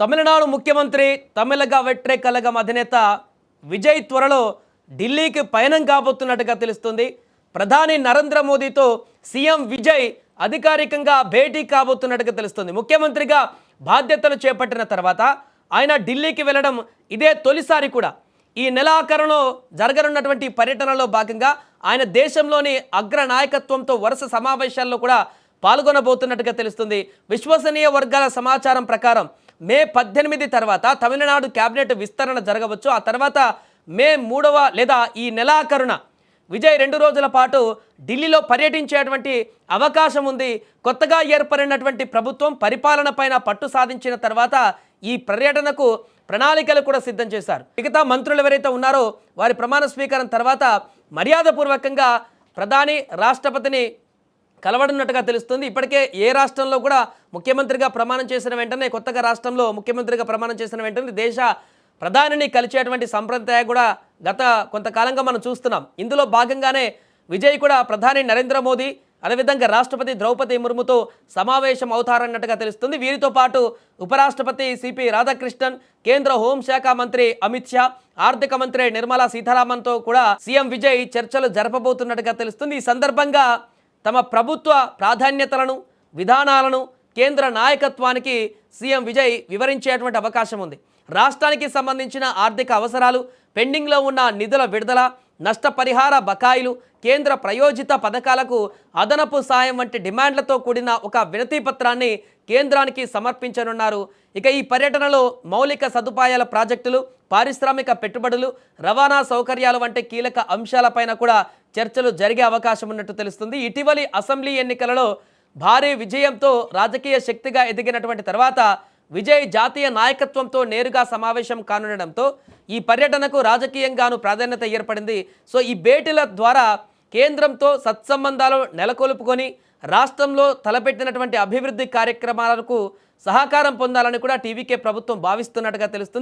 తమిళనాడు ముఖ్యమంత్రి తమిళగ వెట్రే కళగం అధినేత విజయ్ త్వరలో ఢిల్లీకి పయనం కాబోతున్నట్టుగా తెలుస్తుంది. ప్రధాని నరేంద్ర మోదీతో సీఎం విజయ్ అధికారికంగా భేటీ కాబోతున్నట్టుగా తెలుస్తుంది. ముఖ్యమంత్రిగా బాధ్యతలు చేపట్టిన తర్వాత ఆయన ఢిల్లీకి వెళ్ళడం ఇదే తొలిసారి కూడా. ఈ నెలాఖరులో జరగనున్నటువంటి పర్యటనలో భాగంగా ఆయన దేశంలోని అగ్ర నాయకత్వంతో వరుస సమావేశాల్లో కూడా పాల్గొనబోతున్నట్టుగా తెలుస్తుంది. విశ్వసనీయ వర్గాల సమాచారం ప్రకారం మే 18 తర్వాత తమిళనాడు కేబినెట్ విస్తరణ జరగవచ్చు. ఆ తర్వాత మే 3వ లేదా ఈ నెలాఖరున విజయ్ 2 రోజుల పాటు ఢిల్లీలో పర్యటించేటువంటి అవకాశం ఉంది. కొత్తగా ఏర్పడినటువంటి ప్రభుత్వం పరిపాలన పైన పట్టు సాధించిన తర్వాత ఈ పర్యటనకు ప్రణాళికలు కూడా సిద్ధం చేశారు. మిగతా మంత్రులు ఎవరైతే ఉన్నారో వారి ప్రమాణ స్వీకారం తర్వాత మర్యాదపూర్వకంగా ప్రధాని రాష్ట్రపతిని కలవడున్నట్టుగా తెలుస్తుంది. ఇప్పటికే ఏ రాష్ట్రంలో కూడా ముఖ్యమంత్రిగా ప్రమాణం చేసిన వెంటనే కొత్తగా రాష్ట్రంలో ముఖ్యమంత్రిగా ప్రమాణం చేసిన వెంటనే దేశ ప్రధానిని కలిచేటువంటి సంప్రదాయం కూడా గత కొంతకాలంగా మనం చూస్తున్నాం. ఇందులో భాగంగానే విజయ్ కూడా ప్రధాని నరేంద్ర మోదీ అదేవిధంగా రాష్ట్రపతి ద్రౌపది ముర్ముతో సమావేశం అవుతారన్నట్టుగా తెలుస్తుంది. వీరితో పాటు ఉపరాష్ట్రపతి సిపి రాధాకృష్ణన్, కేంద్ర హోంశాఖ మంత్రి అమిత్ షా, ఆర్థిక మంత్రి నిర్మలా సీతారామన్తో కూడా సీఎం విజయ్ చర్చలు జరపబోతున్నట్టుగా తెలుస్తుంది. ఈ సందర్భంగా తమ ప్రభుత్వ ప్రాధాన్యతలను విధానాలను కేంద్ర నాయకత్వానికి సీఎం విజయ్ వివరించేటువంటి అవకాశం ఉంది. రాష్ట్రానికి సంబంధించిన ఆర్థిక అవసరాలు, పెండింగ్లో ఉన్న నిధుల విడుదల, నష్టపరిహార బకాయిలు, కేంద్ర ప్రయోజిత పథకాలకు అదనపు సాయం వంటి డిమాండ్లతో కూడిన ఒక వినతి పత్రాన్ని కేంద్రానికి సమర్పించనున్నారు. ఇక ఈ పర్యటనలో మౌలిక సదుపాయాల ప్రాజెక్టులు, పారిశ్రామిక పెట్టుబడులు, రవాణా సౌకర్యాలు వంటి కీలక అంశాలపైన కూడా చర్చలు జరిగే అవకాశం ఉన్నట్టు తెలుస్తుంది. ఇటీవలి అసెంబ్లీ ఎన్నికలలో భారీ విజయంతో రాజకీయ శక్తిగా ఎదిగినటువంటి తర్వాత విజయ్ జాతీయ నాయకత్వంతో నేరుగా సమావేశం కానుండడంతో ఈ పర్యటనకు రాజకీయంగాను ప్రాధాన్యత ఏర్పడింది. సో ఈ భేటీల ద్వారా కేంద్రంతో సత్సంబంధాలు నెలకొల్పుకొని రాష్ట్రంలో తలపెట్టినటువంటి అభివృద్ధి కార్యక్రమాలకు సహకారం పొందాలని కూడా టీవీకే ప్రభుత్వం భావిస్తున్నట్టుగా తెలుస్తుంది.